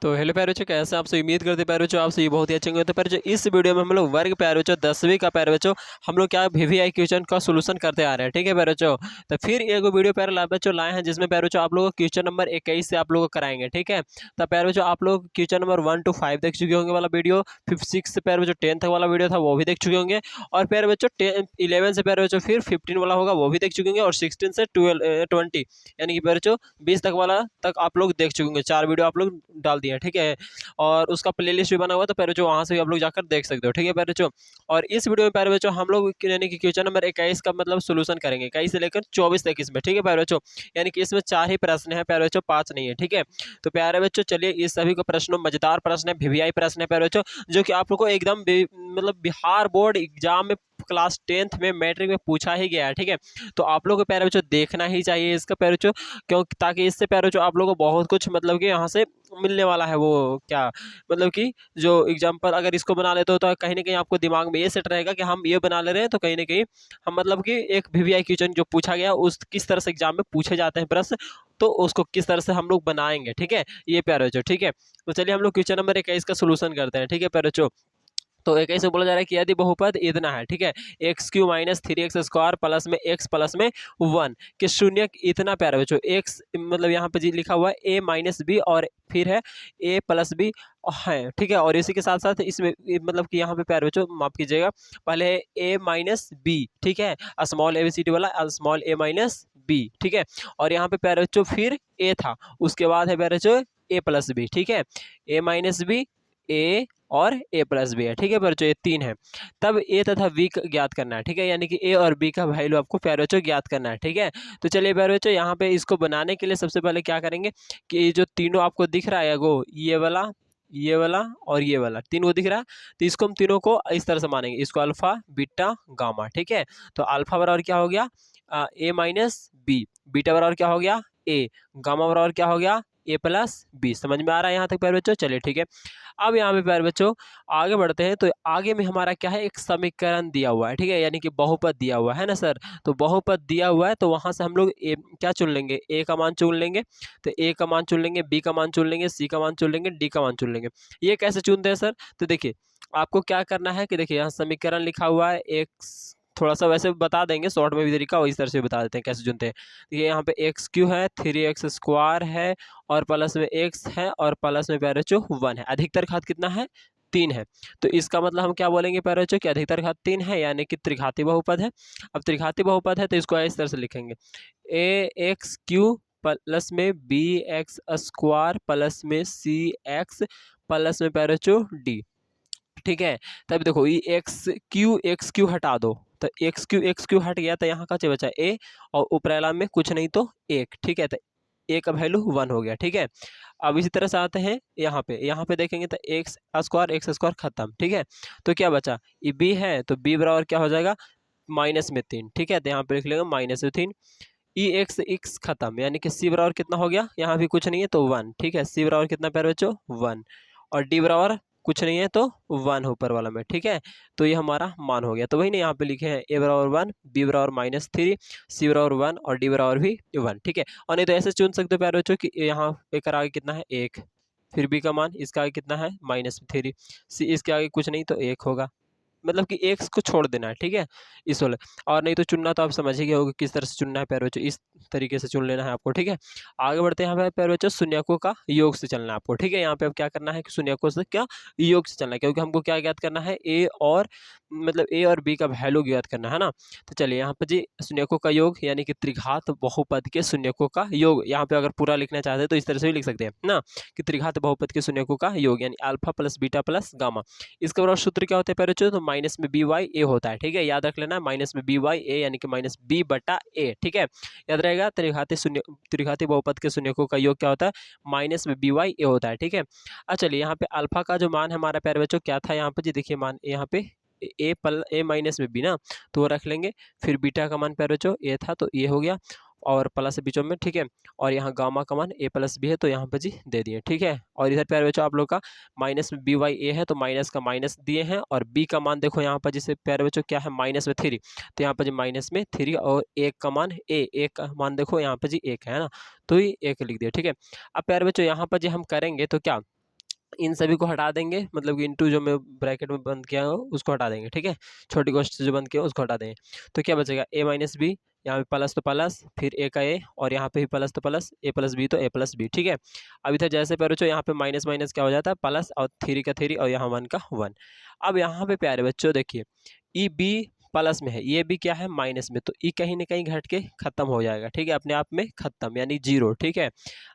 तो हेलो प्यारे बच्चों, कैसे आपसे उम्मीद करते प्यारे बच्चों आपसे ये बहुत ही अच्छे होंगे। तो प्यारे बच्चों इस वीडियो में हम लोग वर्ग प्यारे बच्चों 10वीं का प्यारे बच्चों हम लोग क्या वीवीआई क्वेश्चन का सोल्यूशन करते आ रहे हैं। ठीक है प्यारे बच्चों, तो फिर एक वीडियो प्यारे बच्चों लाए हैं जिसमें प्यारे बच्चों आप लोग को क्वेश्चन नंबर 21 से आप लोग को कराएंगे। ठीक है, तो प्यारे बच्चों आप लोग क्वेश्चन नंबर 1 to 5 देख चुके होंगे वाला वीडियो, 5 से प्यारे बच्चों 10 तक वाला वीडियो था वो भी देख चुके होंगे, और प्यारे बच्चों 11 से प्यारे बच्चों फिर 15 वाला होगा वो भी देख चुके होंगे, और 16 से 20 यानी कि प्यारे बच्चों 20 तक वाला तक आप लोग देख चुके होंगे। 4 वीडियो आप लोग डाल दिए। ठीक है, और उसका प्लेलिस्ट भी बना हुआ है, तो प्यारे बच्चों वहाँ से भी आप लोग जाकर देख सकते हो। ठीक है प्यारे बच्चों, और इस वीडियो में प्यारे बच्चों हम लोग यानी कि क्वेश्चन नंबर 21 का मतलब सोल्यूशन करेंगे, 21 से लेकर 24 तक इसमें। ठीक है प्यारे बच्चों, यानी कि इसमें 4 ही प्रश्न है प्यारे बच्चों, 5 नहीं है। ठीक है, तो प्यारे बच्चों चलिए इस सभी को प्रश्नों मजेदार प्रश्न है, वीवीआई प्रश्न है प्यारे बच्चों, जो कि आप लोग को एकदम मतलब बिहार बोर्ड एग्जाम में क्लास 10th में मैट्रिक में पूछा ही गया है। ठीक है, तो आप लोग को प्यारे बच्चों देखना ही चाहिए इसका प्यारे बच्चों, क्यों, ताकि इससे प्यारे बच्चों आप लोगों को बहुत कुछ मतलब कि यहाँ से मिलने वाला है। वो क्या मतलब कि जो एग्जाम्पल अगर इसको बना लेते हो तो कहीं ना कहीं आपको दिमाग में ये सेट रहेगा कि हम ये बना ले रहे हैं, तो कहीं ना कहीं हम मतलब कि एक वीवीआई क्वेश्चन जो पूछा गया उस किस तरह से एग्जाम में पूछे जाते हैं प्रश्न, तो उसको किस तरह से हम लोग बनाएंगे। ठीक है, ये प्यारे बच्चों। ठीक है, तो चलिए हम लोग क्वेश्चन नंबर 21 का सोल्यूशन करते हैं। ठीक है प्यारे बच्चों, तो एक ऐसे बोला जा रहा है कि यदि बहुपद इतना है, ठीक है, x Q minus 3x square plus में x प्लस में 1 कि शून्य इतना प्यारा बच्चों x मतलब यहाँ पे जी लिखा हुआ है a माइनस बी और फिर है a प्लस बी है। ठीक है, और इसी के साथ साथ इसमें मतलब कि यहाँ पे प्यारे बच्चों माफ कीजिएगा, पहले है a माइनस बी। ठीक है, small A B C D वाला स्मॉल a माइनस बी। ठीक है, और यहाँ पे प्यारे बच्चों फिर a था, उसके बाद है प्यारे बच्चों a प्लस बी। ठीक है, a माइनस बी, ए और ए प्लस बी है। ठीक है बच्चों, ये 3 है, तब ए तथा बी ज्ञात करना है। ठीक है, यानी कि ए और बी का वैल्यू आपको प्यारे बच्चों ज्ञात करना है। ठीक है, तो चलिए प्यारे बच्चों यहाँ पे इसको बनाने के लिए सबसे पहले क्या करेंगे कि ये जो तीनों आपको दिख रहा है वो ये वाला और ये वाला तीन को दिख रहा है, तो इसको हम तीनों को इस तरह से मानेंगे, इसको अल्फा बीटा गामा। ठीक है, तो अल्फा बराबर क्या हो गया ए माइनस बी, बीटा बराबर क्या हो गया ए, गामा बराबर क्या हो गया ए प्लस बी। समझ में आ रहा है यहाँ तक प्यारे बच्चों? चलिए ठीक है, अब यहाँ पे प्यारे बच्चों आगे बढ़ते हैं। तो आगे में हमारा क्या है, एक समीकरण दिया हुआ है। ठीक है, यानी कि बहुपद दिया हुआ है ना सर, तो बहुपद दिया हुआ है, तो वहां से हम लोग क्या चुन लेंगे, ए का मान चुन लेंगे, तो ए का मान चुन लेंगे, बी का मान चुन लेंगे, सी का मान चुन लेंगे, डी का मान चुन लेंगे। ये कैसे चुनते हैं सर? तो देखिए आपको क्या करना है कि देखिए यहाँ समीकरण लिखा हुआ है, एक थोड़ा सा वैसे बता देंगे शॉर्ट में भी तरीका, और इस तरह से बता देते हैं कैसे चुनते हैं। देखिए यहाँ पे एक्स क्यू है, 3x स्क्वायर है, और प्लस में x है, और प्लस में प्यारे बच्चों 1 है। अधिकतर घात कितना है? 3 है, तो इसका मतलब हम क्या बोलेंगे प्यारे बच्चों कि अधिकतर घात 3 है, यानी कि त्रिघाती बहुपद है। अब त्रिघाती बहुपद है तो इसको इस तरह से लिखेंगे, ए एक्स क्यू प्लस में बी एक्स स्क्वायर प्लस में सी एक्स प्लस में प्यारे बच्चों डी। ठीक है, तब देखो ये एक्स क्यू हटा दो, तो एक्स क्यू हट गया, तो यहाँ का बचा ए, और ऊपरला में कुछ नहीं तो एक। ठीक है, तो ए का वैल्यू 1 हो गया। ठीक है, अब इसी तरह से आते हैं यहाँ पे देखेंगे तो एक्स स्क्वायर खत्म। ठीक है, तो क्या बचा, ये बी है, तो बी बराबर क्या हो जाएगा माइनस में 3। ठीक है, तो यहाँ पे लिख लेंगे माइनस में 3, ई एक्स खत्म, यानी कि सी बराबर कितना हो गया, यहाँ भी कुछ नहीं है तो 1। ठीक है, सी बराबर कितना प्यारे बच्चों 1, और डी बराबर कुछ नहीं है तो 1 ऊपर वाला में। ठीक है, तो ये हमारा मान हो गया, तो वही ना यहाँ पे लिखे हैं ए बराबर 1, बी बराबर -3, सी बराबर 1 और डी बराबर भी 1। ठीक है, और नहीं तो ऐसे चुन सकते हो प्यारे बच्चों कि यहाँ एक आगे कितना है 1, फिर बी का मान इसका आगे कितना है -3, सी इसके आगे कुछ नहीं तो 1 होगा, मतलब कि एक्स को छोड़ देना है। ठीक है, इस वाले, और नहीं तो चुनना तो आप समझ ही गए होगे किस तरह से चुनना है प्यारे बच्चों, इस तरीके से चुन लेना है आपको। ठीक है, आगे बढ़ते हैं यहाँ पे प्यारे बच्चों, शून्यकों का योग से चलना है आपको। ठीक है, यहाँ पे अब क्या करना है कि शून्यकों से क्या योग से चलना है, क्योंकि हमको क्या ज्ञात करना है, ए और मतलब ए और बी का वैल्यू ज्ञात करना है ना। तो चलिए यहाँ पे जी शून्यकों का योग यानी कि त्रिघात बहुपद के शून्यकों का योग, यहाँ पे अगर पूरा लिखना चाहते हैं तो इस तरह से भी लिख सकते हैं ना, कि त्रिघात बहुपद के शून्यकों का योग यानी alpha plus beta plus gamma. इसका बराबर सूत्र क्या होता है प्यारे बच्चों, तो माइनस में बी वाई ए होता है। ठीक है, याद रख लेना, माइनस में बी वाई ए यानी कि माइनस बी बटा ए। ठीक है, याद रहेगा, त्रिघाती बहुपद के शून्यकों का योग क्या होता है, माइनस में बी वाई ए होता है। ठीक है, अच्छा चलिए यहाँ पे अल्फा का जो मान है हमारा प्यारे बच्चों क्या था, यहाँ पे जी देखिए मान यहाँ पे ए माइनस में बी ना, तो वो रख लेंगे, फिर बीटा का मान प्यारे बच्चों ए था तो ये हो गया, और प्लस बीचों में। ठीक है, और यहाँ गामा का मान ए प्लस बी है तो यहाँ पे जी दे दिए। ठीक है, और इधर प्यारे बच्चों आप लोग का माइनस में बी वाई ए है तो माइनस का माइनस दिए हैं, और बी का मान देखो यहाँ पर जिसे प्यारे बच्चों क्या है -3, तो यहाँ पर जी -3, और एक का मान एक का मान देखो यहाँ पर जी एक है ना, तो ये एक लिख दिया। ठीक है, अब प्यारे बच्चों यहाँ पर जी हम करेंगे तो क्या इन सभी को हटा देंगे, मतलब कि इनटू जो मैं ब्रैकेट में बंद किया हूँ उसको हटा देंगे, ठीक है। छोटी गोष्ठ से जो बंद किया उसको हटा देंगे, तो क्या बचेगा a माइनस बी, यहाँ पे प्लस तो प्लस, फिर a का a, और यहाँ पे भी प्लस तो प्लस, a प्लस बी तो a प्लस बी, ठीक है। अब इधर जैसे प्यारे बच्चों यहाँ पे माइनस माइनस क्या हो जाता है प्लस, और 3 का 3 और यहाँ 1 का 1। अब यहाँ पे प्यारे बच्चों देखिए ई बी प्लस में है, ये भी क्या है माइनस में, तो ई कहीं ना कहीं घट के खत्म हो जाएगा, ठीक है, अपने आप में खत्म यानी जीरो, ठीक है।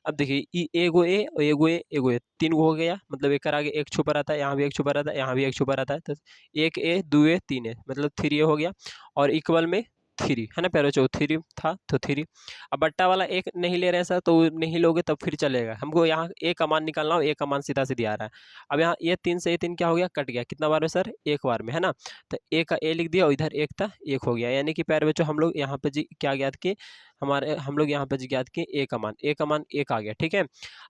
अब देखिए ई एगो ए और एगो ए एगो ए, 3 गो हो गया, मतलब एक आगे एक छुपा रहता है, यहाँ भी एक छुपा रहता है, यहाँ भी एक छुपा रहता है, तो एक ए दो ए तीन ए मतलब 3 ए हो गया, और इक्वल में 3 है ना प्यारे बच्चों, 3 था तो 3। अब बट्टा वाला एक नहीं ले रहे हैं सर, तो नहीं लोगे तब फिर चलेगा, हमको यहाँ ए का मान निकालना हो, ए का मान सीधा सीधी आ रहा है। अब यहाँ ये 3 से ये 3 क्या हो गया, कट गया, कितना बार में सर, एक बार में, है ना। तो ए का ए लिख दिया और इधर एक था, एक हो गया, यानी कि प्यारे बच्चों हम लोग यहाँ पे जी क्या ज्ञात किए, हम लोग यहाँ पे जी ज्ञात किए ए का मान, ए का मान एक आ गया, ठीक है।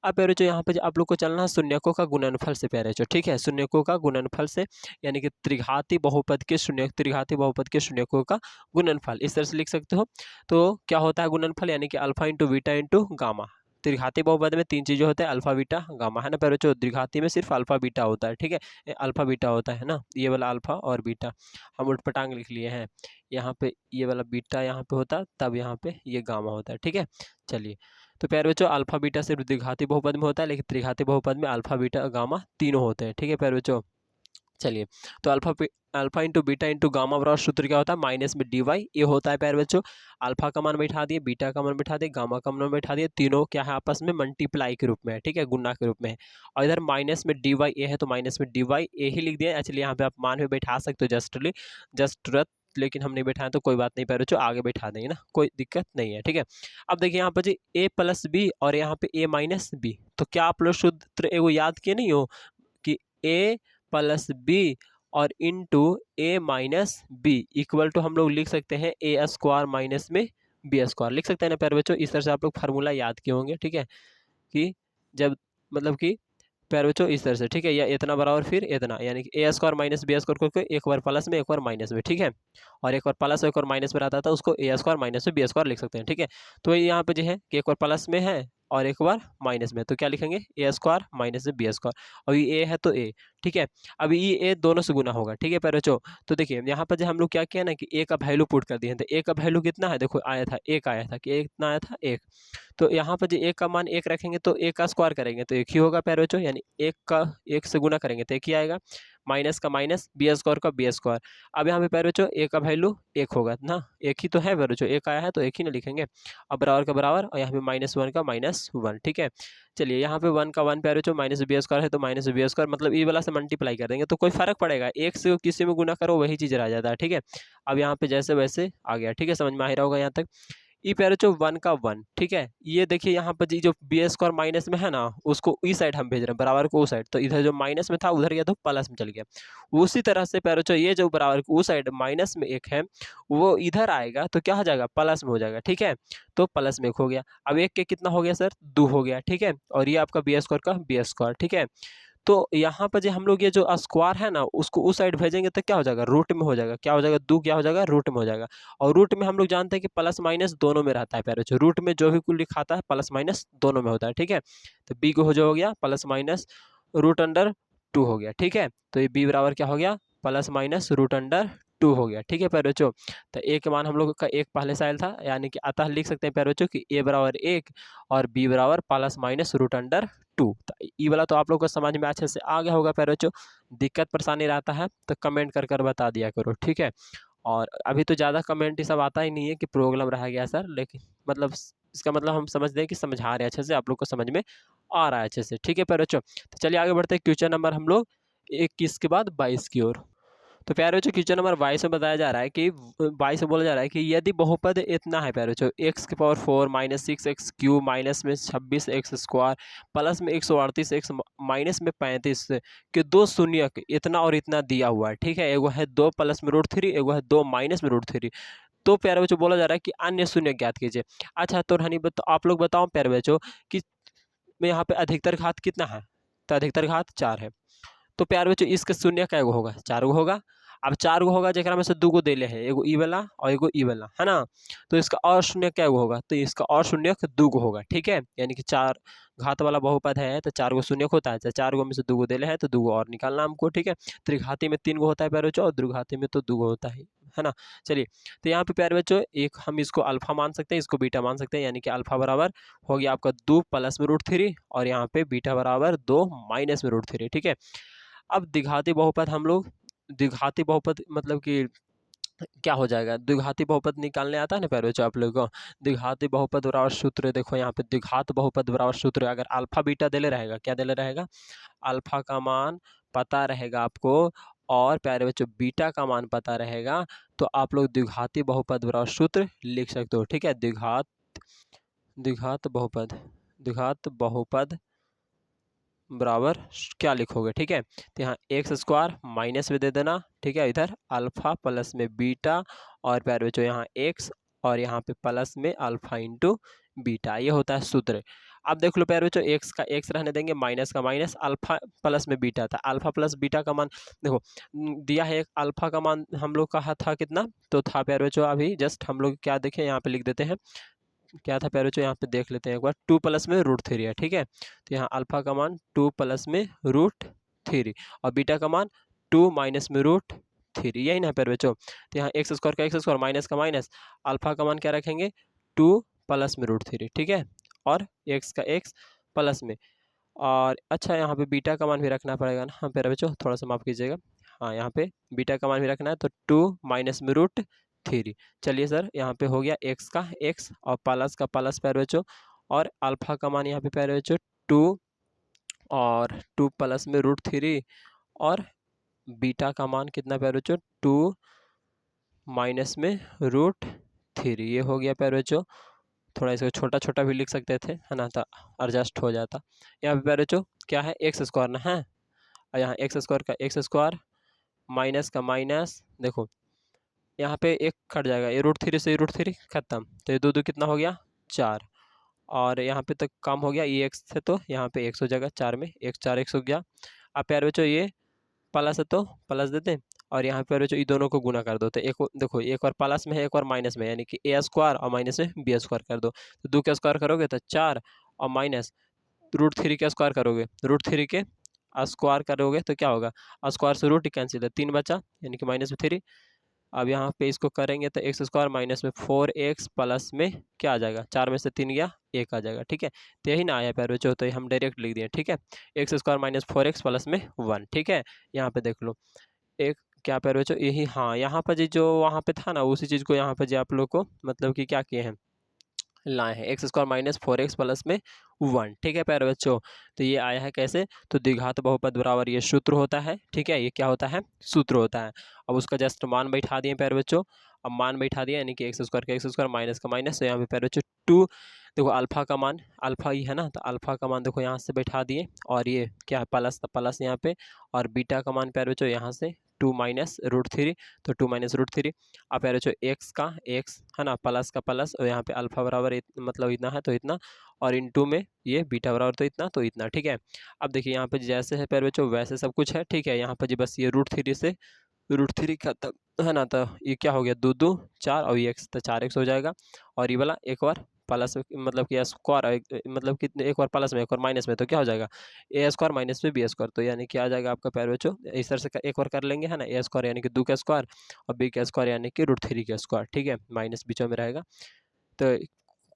अब प्यारे बच्चों यहाँ पे जी आप लोग को चलना है शून्यकों का गुणनफल से प्यारे बच्चों, ठीक है, शून्यकों का गुणनफल से, यानी कि त्रिघाती बहुपद के शून्यकों का गुणनफल, इस तरह से लिख सकते हो। तो क्या होता है गुणनफल, यानी कि alpha into beta into gamma. त्रिघाती बहुपद में 3 चीजें होते हैं, अल्फा बीटा गामा, है ना प्यारे बच्चों। द्विघाती में सिर्फ अल्फा बीटा होता है, ठीक है, अल्फा बीटा होता है ना, ये वाला अल्फा और बीटा हम उठपटांग लिख लिए हैं, यहाँ पे ये वाला बीटा यहाँ पे होता, तब यहाँ पे ये गामा होता है, ठीक है। चलिए, तो प्यारे बच्चों अल्फा बीटा सिर्फ द्विघाती बहुपद में होता है, लेकिन त्रिघाती बहुपद में अल्फा बीटा गामा तीनों होते हैं, ठीक है प्यारे बच्चों। चलिए, तो alpha into beta into gamma बराबर सूत्र क्या होता है, माइनस में डी वाई, ये होता है प्यारे बच्चों। अल्फा का मान बैठा दिए, बीटा का मान बैठा दिए, गामा का मान बैठा दिए, तीनों क्या है आपस में मल्टीप्लाई के रूप में है, ठीक है, गुना के रूप में है। और इधर माइनस में डी वाई ए है, तो माइनस में डी वाई ए ही लिख दिया। एक्चुअली यहाँ पे आप मान भी बैठा सकते हो जस्ट, लेकिन हम नहीं बैठाएं तो कोई बात नहीं प्यारे बच्चों, आगे बैठा देंगे ना, कोई दिक्कत नहीं है, ठीक है। अब देखिए यहाँ पर जी ए प्लस बी और यहाँ पे ए माइनस बी, तो क्या आप लोग सूत्र एगो याद किए नहीं हो कि ए प्लस बी और into A minus B equal to हम लोग लिख सकते हैं ए स्क्वायर माइनस में बी स्क्वायर, लिख सकते हैं ना प्यारे बच्चों। इस तरह से आप लोग फार्मूला याद किए होंगे, ठीक है, कि जब मतलब कि प्यारे बच्चों इस तरह से, ठीक है, या इतना बराबर फिर इतना, यानी कि ए स्क्वायर माइनस बी स्क्वायर को एक बार प्लस में एक बार माइनस में, ठीक है, और एक बार प्लस एक बार माइनस में रहता था उसको ए स्क्वायर माइनस में बी स्क्वायर लिख सकते हैं, ठीक है। तो यहाँ पे जो है कि एक बार प्लस में है और एक बार माइनस में, तो क्या लिखेंगे ए स्क्वायर माइनस में बी स्क्वायर, और ये ए है तो ए, ठीक है। अब ये ए दोनों से गुना होगा, ठीक है प्यारे बच्चों। तो देखिए यहाँ पर जो हम लोग क्या किया ना कि ए का वैल्यू पुट कर दिए, तो ए का वैल्यू कितना है, देखो आया था एक, आया था कि एक कितना आया था एक, तो यहाँ पर जो एक का मान एक रखेंगे तो एक का स्क्वायर करेंगे तो एक ही होगा प्यारे बच्चों, यानी एक का एक से गुना करेंगे तो एक ही आएगा, माइनस का माइनस, बी स्क्वायर का बी स्क्वायर। अब यहाँ पे प्यारे बच्चों ए का वैल्यू एक होगा ना, एक ही तो है प्यारे बच्चों, एक आया है तो एक ही ना लिखेंगे, अब बराबर का बराबर, और यहाँ पे -1 का -1, ठीक है। चलिए यहाँ पे 1 का 1 प्यारे बच्चों माइनस बी स्क्वायर है तो माइनस बी स्क्वायर, मतलब ई वाला से मल्टीप्लाई कर देंगे तो कोई फर्क पड़ेगा, एक से किसी में गुना करो वही चीज़ रह जाता है, ठीक है। अब यहाँ पे जैसे वैसे आ गया, ठीक है, समझ में आ ही रहा होगा यहाँ तक। ई प्यारे बच्चों 1 का 1, ठीक है, ये देखिए यहाँ पर जी जो बी स्क्वायर माइनस में है ना उसको इस साइड हम भेज रहे हैं, बराबर को उस साइड, तो इधर जो माइनस में था उधर गया तो प्लस में चल गया। उसी तरह से प्यारे बच्चों ये जो बराबर को उस साइड माइनस में एक है वो इधर आएगा तो क्या हो जाएगा, प्लस में हो जाएगा, ठीक है। तो प्लस में एक हो गया, अब एक के कितना हो गया सर, 2 हो गया, ठीक है, और ये आपका बी स्क्वायर का बी स्क्वायर, ठीक है। तो यहाँ पर जो हम लोग ये जो स्क्वायर है ना उसको उस साइड भेजेंगे तो क्या हो जाएगा, रूट में हो जाएगा, क्या हो जाएगा, 2 क्या हो जाएगा, रूट में हो जाएगा। और रूट में हम लोग जानते हैं कि प्लस माइनस दोनों में रहता है प्यारे बच्चों, रूट में जो भी कुल लिखाता है प्लस माइनस दोनों में होता है, ठीक है। तो बी को हो गया प्लस माइनस रूट अंडर 2 हो गया, ठीक है। तो ये बी बराबर क्या हो गया, प्लस माइनस रूट अंडर 2 हो गया, ठीक है प्यारे बच्चों। तो ए के मान हम लोग का एक पहले से आया था, यानी कि अतः लिख सकते हैं प्यारे बच्चों कि ए बराबर 1 और बी बराबर प्लस माइनस रूट अंडर 2। तो ई वाला तो आप लोग को समझ में अच्छे से आ गया होगा प्यारे बच्चों। दिक्कत परेशानी रहता है तो कमेंट कर बता दिया करो, ठीक है। और अभी तो ज़्यादा कमेंट ये सब आता ही नहीं है कि प्रॉब्लम रह गया सर, लेकिन मतलब इसका मतलब हम समझते हैं कि समझा रहे हैं अच्छे से, आप लोग को समझ में आ रहा है अच्छे से, ठीक है प्यारे बच्चों। तो चलिए आगे बढ़ते हैं क्वेश्चन नंबर हम लोग 21 के बाद 22 की ओर। तो प्यारे बच्चों क्वेश्चन नंबर 22 में बताया जा रहा है कि 22 में बोला जा रहा है कि यदि बहुपद इतना है प्यारे बच्चों x की power 4 minus 6x cube minus में 26x स्क्वायर प्लस में 138x माइनस में 35 के दो शून्यक इतना और इतना दिया हुआ है, ठीक है। एगो है 2 प्लस में √3, एगो है 2 माइनस में √3। तो प्यारे बच्चों बोला जा रहा है कि अन्य शून्य ज्ञात कीजिए। अच्छा तो आप लोग बताओ प्यारे बच्चों कि यहाँ पे अधिकतर घात कितना है, तो अधिकतर घात 4 है। तो प्यारे बच्चों इसका शून्य क्या होगा, 4 होगा। अब 4 गो होगा जेकरा में से 2 गो देले है, एगो ई वाला और एगो ई वाला, है ना। तो इसका और शून्य क्या गो होगा, तो इसका और शून्य 2 गो होगा, ठीक है। यानी कि 4 घात वाला बहुपद है तो 4 गो शून्य होता है, 4 गो में से 2 गो देले है तो 2 गो और निकालना हमको, ठीक है। त्रिघाती में 3 गो होता है प्यारे बच्चों और द्विघाती में तो 2 गो होता है ना। चलिए, तो यहाँ पे प्यारे बच्चों एक हम इसको अल्फा मान सकते हैं, इसको बीटा मान सकते हैं, यानी कि अल्फा बराबर हो गया आपका 2 प्लस में √3 और यहाँ पे बीटा बराबर 2 माइनस में √3, ठीक है। अब द्विघाती बहुपद हम लोग, द्विघाती बहुपद मतलब कि क्या हो जाएगा, द्विघाती बहुपद निकालने आता है ना प्यारे बच्चों आप लोगों को। द्विघाती बहुपद बराबर सूत्र देखो यहाँ पे, द्विघात बहुपद बराबर सूत्र अगर अल्फा बीटा देले रहेगा, क्या देले रहेगा, अल्फा का मान पता रहेगा आपको और प्यारे बच्चों बीटा का मान पता रहेगा, तो आप लोग द्विघाती बहुपद बराबर सूत्र लिख सकते हो, ठीक है। द्विघात बहुपद बराबर क्या लिखोगे, ठीक है। तो यहाँ x² माइनस में दे देना, ठीक है। इधर अल्फा प्लस में बीटा और प्यारे बच्चों यहाँ x और यहाँ पे प्लस में अल्फा इंटू बीटा, ये होता है सूत्र। अब देख लो प्यारे बच्चों, x का x रहने देंगे, माइनस का माइनस, अल्फा प्लस में बीटा था, अल्फा प्लस बीटा का मान देखो दिया है, एक अल्फा का मान हम लोग कहा था कितना, तो था प्यारे बच्चों अभी जस्ट हम लोग क्या देखें यहाँ पे लिख देते हैं, क्या था प्यारे बच्चों यहाँ पे देख लेते हैं एक बार, 2 प्लस में √3 है, ठीक है। तो यहाँ अल्फा का मान 2 प्लस में √3 और बीटा का मान 2 माइनस में √3, यही ना प्यारे बच्चों। तो यहाँ x² का x² माइनस का माइनस, अल्फा का मान क्या रखेंगे 2 प्लस में √3, ठीक है, और x का x प्लस में, और अच्छा यहाँ पे बीटा का मान भी रखना पड़ेगा ना, हाँ प्यारे बच्चों थोड़ा सा माफ कीजिएगा, हाँ यहाँ पे बीटा का मान भी रखना है, तो 2 माइनस में √3। चलिए सर, यहाँ पे हो गया x का x और प्लस का प्लस प्यारे बच्चों, और अल्फा का मान यहाँ पे प्यारे बच्चों 2 और 2 प्लस में √3 और बीटा का मान कितना प्यारे बच्चों 2 माइनस में √3, ये हो गया प्यारे बच्चों। थोड़ा इसको छोटा छोटा भी लिख सकते थे, है ना, तो एडजस्ट हो जाता। यहाँ पे प्यारे बच्चों क्या है x² ना है, और यहाँ x² का x² माइनस का माइनस, देखो यहाँ पे एक कट जाएगा, ये √3 से √3 खत्म, तो ये 2 कितना हो गया 4, और यहाँ पे तो कम हो गया, ये x है तो यहाँ पे x हो जाएगा, 4 में 1 4 x हो गया। अब प्यारे बच्चों ये प्लस है तो प्लस देते हैं, और यहाँ पे बच्चों ये दोनों को गुना कर दो, तो एक देखो एक और प्लस में है एक और माइनस में, यानी कि a² और माइनस में b² कर दो, तो 2 का स्क्वायर करोगे तो 4 और माइनस √3 का स्क्वायर करोगे, √3 के स्क्वायर करोगे तो क्या होगा, स्क्वायर से रूट कैंसिल है, 3 बचा यानी कि माइनस में 3। अब यहाँ पे इसको करेंगे तो x² माइनस में 4x प्लस में क्या आ जाएगा, 4 में से 3 गया 1 आ जाएगा, ठीक है। तो यही ना आया प्यारे बच्चों, तो हम डायरेक्ट लिख दिए, ठीक है, x² माइनस 4x प्लस में 1, ठीक है। यहाँ पे देख लो एक क्या प्यारे बच्चों, यही हाँ यहाँ पर जी जो वहाँ पे था ना उसी चीज़ को यहाँ पर जी आप लोग को मतलब कि क्या किए हैं, लाए हैं x² माइनस 4x प्लस में 1, ठीक है प्यारे बच्चों। तो ये आया है कैसे, तो द्विघात बहुपद बराबर ये सूत्र होता है, ठीक है, ये क्या होता है सूत्र होता है। अब उसका जस्ट मान बैठा दिए प्यारे बच्चों, अब मान बैठा दिया यानी कि x² का x² माइनस का माइनस, तो यहाँ पे प्यारे बच्चों 2 देखो अल्फा का मान अल्फा ही है ना, तो अल्फा का मान देखो यहाँ से बैठा दिए, और ये क्या है प्लस प्लस यहाँ पे, और बीटा का मान प्यारे बच्चों यहाँ से 2 माइनस √3, तो 2 माइनस √3। अब प्यारे बच्चों x का x है ना प्लस का प्लस, और यहाँ पे अल्फा बराबर मतलब इतना है तो इतना, और इनटू में ये बीटा बराबर तो इतना तो इतना, ठीक है। अब देखिए यहाँ पे जैसे है प्यारे बच्चों वैसे सब कुछ है, ठीक है। यहाँ पर जी बस ये √3 से √3 खत्म, है ना, तो ये क्या हो गया 2 2 4 और ये x तो 4x हो जाएगा, और ये वाला एक बार प्लस मतलब कि स्क्वायर मतलब कितने एक बार प्लस में एक बार माइनस में, तो क्या हो जाएगा a² माइनस में b², तो यानी कि आ जाएगा आपका प्यारे बच्चों इस तरह से एक बार कर लेंगे, है ना, a² यानी कि 2 का स्क्वायर और b² यानी कि √3 का स्क्वायर, ठीक है, माइनस बीच में रहेगा। तो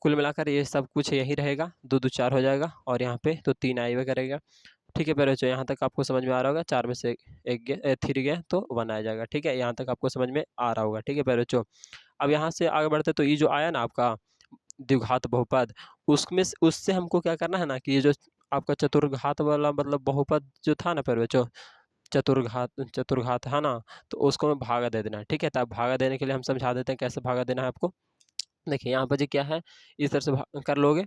कुल मिलाकर ये सब कुछ यही रहेगा, 2 2 4 हो जाएगा, और यहाँ पे तो 3 आएगा करेगा, ठीक है प्यारे बच्चों। यहाँ तक आपको समझ में आ रहा होगा, 4 में से 3 गया तो 1 आ जाएगा, ठीक है, यहाँ तक आपको समझ में आ रहा होगा, ठीक है प्यारे बच्चों। अब यहाँ से आगे बढ़ते तो ये जो आया ना आपका द्विघात बहुपद, उसमें उससे हमको क्या करना है ना कि ये जो आपका चतुर्घात वाला मतलब बहुपद जो था ना प्यारे बच्चों, चतुर्घात है ना, तो उसको हमें भागा दे देना है, ठीक है। तो भागा देने के लिए हम समझा देते हैं कैसे भागा देना है आपको। देखिए यहाँ पर जी क्या है, इस तरह से कर लोगे।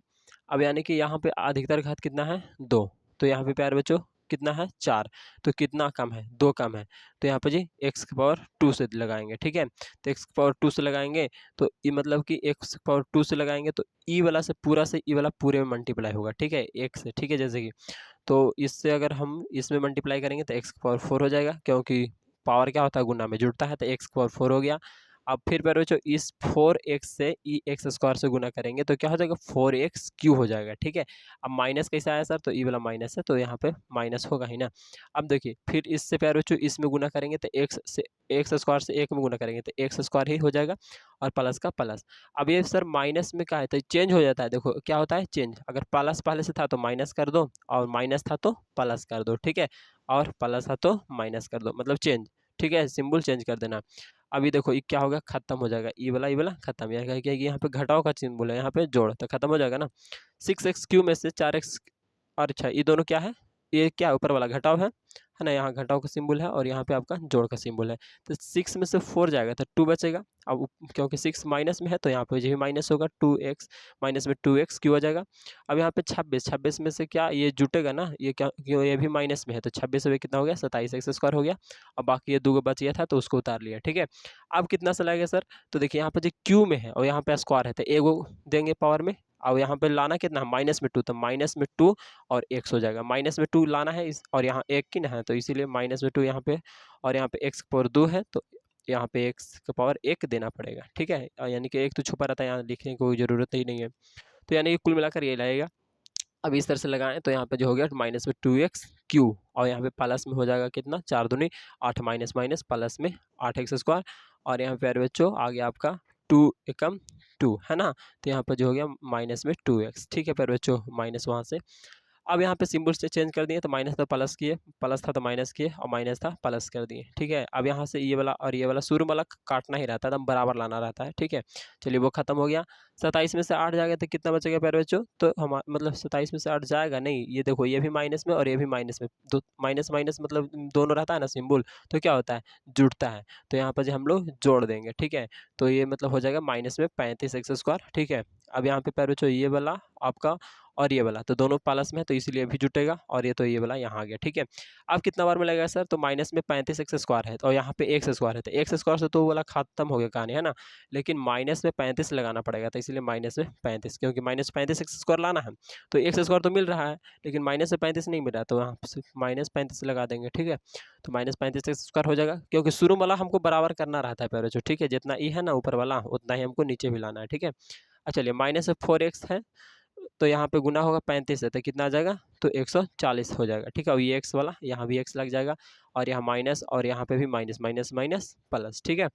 अब यानी कि यहाँ पे अधिकतर घात कितना है 2, तो यहाँ पे प्यारे बच्चों कितना है 4, तो कितना कम है 2 कम है, तो यहाँ पे जी x² से लगाएंगे, ठीक है। तो x² से लगाएंगे तो ये मतलब कि x² से लगाएंगे तो ई वाला से पूरा से ई वाला पूरे में मल्टीप्लाई होगा, ठीक है, एक से, ठीक है। जैसे कि तो इससे अगर हम इसमें मल्टीप्लाई करेंगे तो x⁴ हो जाएगा, क्योंकि पावर क्या होता है, गुना में जुड़ता है, तो एक्स पावर 4 हो गया। अब फिर पर बच्चों इस 4x से ई एक्स स्क्वायर से गुना करेंगे तो क्या हो जाएगा, 4x क्यूब हो जाएगा, ठीक है। अब माइनस कैसे आया सर, तो ई वाला माइनस है तो यहाँ पे माइनस होगा ही ना। अब देखिए फिर इससे प्यारे बच्चों इसमें गुना करेंगे तो एक्स से एक्स स्क्वायर से एक में गुना करेंगे तो एक्स स्क्वायर ही हो जाएगा और प्लस का प्लस। अब ये सर माइनस में क्या है, तो चेंज हो जाता है, देखो क्या होता है चेंज, अगर प्लस पहले से था तो माइनस कर दो और माइनस था तो प्लस कर दो, ठीक है, और प्लस था तो माइनस कर दो, मतलब चेंज, ठीक है, सिंबल चेंज कर देना। अभी देखो ये क्या होगा, खत्म हो जाएगा, ये वाला खत्म, यहाँ क्या यहाँ पे घटाव का सिंबल है, यहाँ पे जोड़, तो खत्म हो जाएगा ना। 6x क्यू में से 4x, और अच्छा ये दोनों क्या है, ये क्या ऊपर वाला घटाव है ना, यहाँ घटाव का सिंबल है और यहाँ पे आपका जोड़ का सिंबल है। तो 6 में से 4 जाएगा तो 2 बचेगा। अब क्योंकि 6 माइनस में है तो यहाँ पे जो भी माइनस होगा, 2x माइनस में 2x क्यों हो जाएगा। अब यहाँ पे 26 में से क्या ये जुटेगा ना, ये क्या क्यों, ये भी माइनस में है तो 26 में कितना हो गया, 27x स्क्वायर हो गया। अब बाकी ये 2 बच गया था तो उसको उतार लिया, ठीक है। अब कितना सा लगेगा सर, तो देखिए यहाँ पे जो क्यू में है और यहाँ पे स्क्वायर है तो एगो देंगे पावर में, और यहाँ पे लाना कितना है, -2, तो -2 और x हो जाएगा, -2 लाना है इस, और यहाँ एक की ना है तो इसीलिए -2 यहाँ पे, और यहाँ पे x पावर 2 है तो यहाँ पे x का पावर 1 देना पड़ेगा, ठीक है। यानी कि एक तो छुपा रहता है, यहाँ लिखने की कोई ज़रूरत ही नहीं है। तो यानी कि कुल मिलाकर ये लगेगा। अब इस तरह से लगाएं तो यहाँ पे जो हो गया -2x क्यू, और यहाँ पे प्लस में हो जाएगा कितना, 4 दूनी 8 माइनस माइनस प्लस में 8x स्क्वायर, और यहाँ पे बच्चों आ गया आपका 2 एकम 2 है ना, तो यहाँ पर जो हो गया माइनस में 2x, ठीक है प्यारे बच्चों, माइनस वहाँ से। अब यहाँ पे सिंबल से चेंज कर दिए, तो माइनस था प्लस किए, प्लस था तो माइनस किए, और माइनस था प्लस कर दिए, ठीक है। अब यहाँ से ये वाला और ये वाला शुरू वाला काटना ही रहता है, एकदम बराबर लाना रहता है, ठीक है। चलिए वो खत्म हो गया। 27 में से 8 जाएगा तो कितना बचेगा प्यारे बच्चों, तो हम मतलब 27 में से 8 जाएगा नहीं, ये देखो ये भी माइनस में और ये भी माइनस में, दो माइनस माइनस मतलब दोनों रहता है ना सिंबल, तो क्या होता है, जुड़ता है, तो यहाँ पर जो हम लोग जोड़ देंगे, ठीक है। तो ये मतलब हो जाएगा माइनस में 35x स्क्वायर, ठीक है। अब यहाँ पे प्यारे बच्चों ये वाला आपका और ये वाला तो दोनों प्लस में है तो इसीलिए भी जुटेगा, और ये तो ये वाला यहाँ आ गया, ठीक है। अब कितना बार में लगेगा सर, तो माइनस में 35x स्क्वायर है और यहाँ पे x स्क्वायर है, तो x स्क्वायर से तो वो वाला खत्म हो गया कहानी, है ना। लेकिन माइनस में 35 लगाना पड़ेगा, तो इसलिए माइनस में 35, क्योंकि -35x स्क्वायर लाना है, तो x स्क्वायर तो मिल रहा है लेकिन माइनस में 35 नहीं मिल रहा है, तो यहाँ -35 लगा देंगे, ठीक है। तो -35x स्क्वायर हो जाएगा, क्योंकि शुरू वाला हमको बराबर करना रहता है पहले जो, ठीक है, जितना ई है ना ऊपर वाला उतना ही हमको नीचे भी लाना है, ठीक है। अच्छा चलिए -4x है तो यहाँ पे गुना होगा 35 है तो कितना आ जाएगा, तो 140 हो जाएगा, ठीक है। और ये x वाला यहाँ भी x लग जाएगा, और यहाँ माइनस, और यहाँ पे भी माइनस माइनस माइनस प्लस, ठीक है।